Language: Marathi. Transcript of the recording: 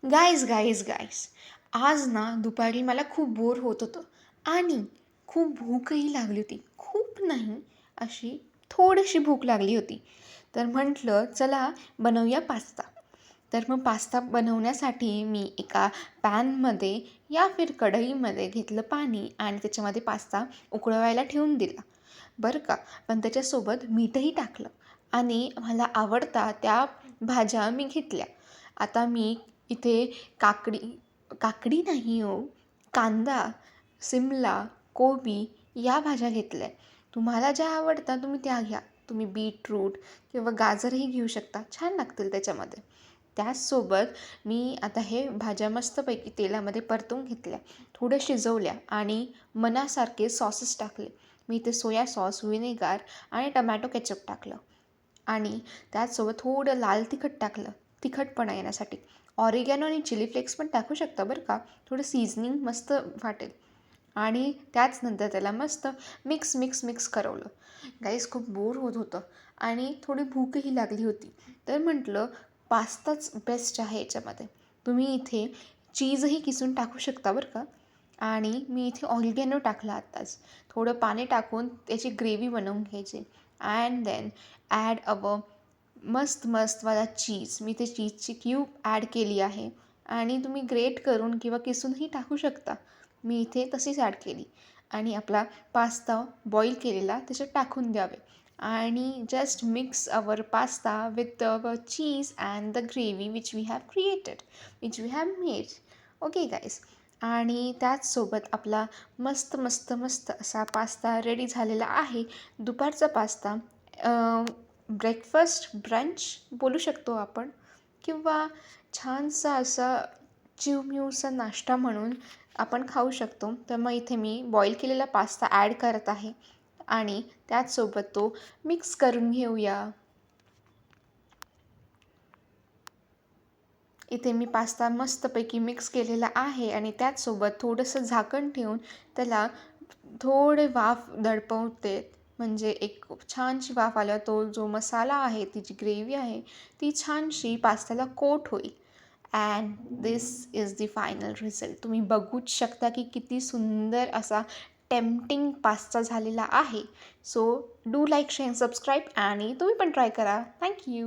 गाईज आज ना दुपारी मला खूप बोर होत होतं आणि खूप भूकही लागली होती. खूप नाही, अशी थोडीशी भूक लागली होती. तर म्हटलं चला बनवूया पास्ता. तर मग पास्ता बनवण्यासाठी मी एका पॅनमध्ये या फिर कढईमध्ये घेतलं पाणी आणि त्याच्यामध्ये पास्ता उकळवायला ठेवून दिला बरं का. पण त्याच्यासोबत मीठही टाकलं आणि मला आवडता त्या भाज्या मी घेतल्या. आता मी इथे काकडी काकडी नाही हो, कांदा, सिमला, कोबी या भाज्या घेतल्या. तुम्हाला ज्या आवडतात तुम्ही त्या घ्या. तुम्ही बीटरूट किंवा गाजरही घेऊ शकता, छान लागतील त्याच्यामध्ये. त्याचसोबत मी आता हे भाज्या मस्तपैकी तेलामध्ये परतून घेतल्या, थोड्या शिजवल्या आणि मनासारखे सॉसेस टाकले. मी इथे सोया सॉस, व्हिनेगार आणि टमॅटो केचप टाकलं आणि त्याचसोबत थोडं लाल तिखट टाकलं, तिखटपणा येण्यासाठी. ऑरिगॅनो आणि चिली फ्लेक्स पण टाकू शकता बरं का, थोडं सीझनिंग मस्त वाटेल. आणि त्याचनंतर त्याला मस्त मिक्स करवलं. गाईस खूप बोर होत होतं आणि थोडी भूकही लागली होती. तर म्हटलं पास्ताच बेस्ट आहे याच्यामध्ये. तुम्ही इथे चीजही किसून टाकू शकता बरं का. आणि मी इथे ऑरिगॅनो टाकला आत्ताच. थोडं पाणी टाकून त्याची ग्रेव्ही बनवून घ्यायची अँड देन ॲड मस्तवाला चीज. मी ते चीजची क्यूब ॲड केली आहे आणि तुम्ही ग्रेट करून किंवा किसूनही टाकू शकता. मी इथे तशीच ॲड केली आणि आपला पास्ता बॉईल केलेला त्याच्यात टाकून द्यावे आणि just mix our pasta with our cheese and the gravy which we have created, which we have made. Okay guys. आणि त्याचसोबत आपला मस्त असा पास्ता रेडी झालेला आहे. दुपारचा पास्ता ब्रेकफास्ट ब्रंच बोलू शकतो आपण किंवा छानसा असा चिवमिवचा नाश्ता म्हणून आपण खाऊ शकतो. तर मग इथे मी बॉईल केलेला पास्ता ॲड करत आहे आणि त्याचसोबत तो मिक्स करून घेऊया. इथे मी पास्ता मस्तपैकी मिक्स केलेला आहे आणि त्याचसोबत थोडंसं झाकण ठेवून त्याला थोडे वाफ दडपवते. म्हणजे एक छानशी वाफ आल्यावर तो जो मसाला आहे, ती जी ग्रेव्ही आहे ती छानशी पास्त्याला कोट होईल. And this is the final result. तुम्ही बघूच शकता की किती सुंदर असा टेम्पटिंग पास्ता झालेला आहे. So do like, share, subscribe आणि तुम्ही पण ट्राय करा. थँक्यू.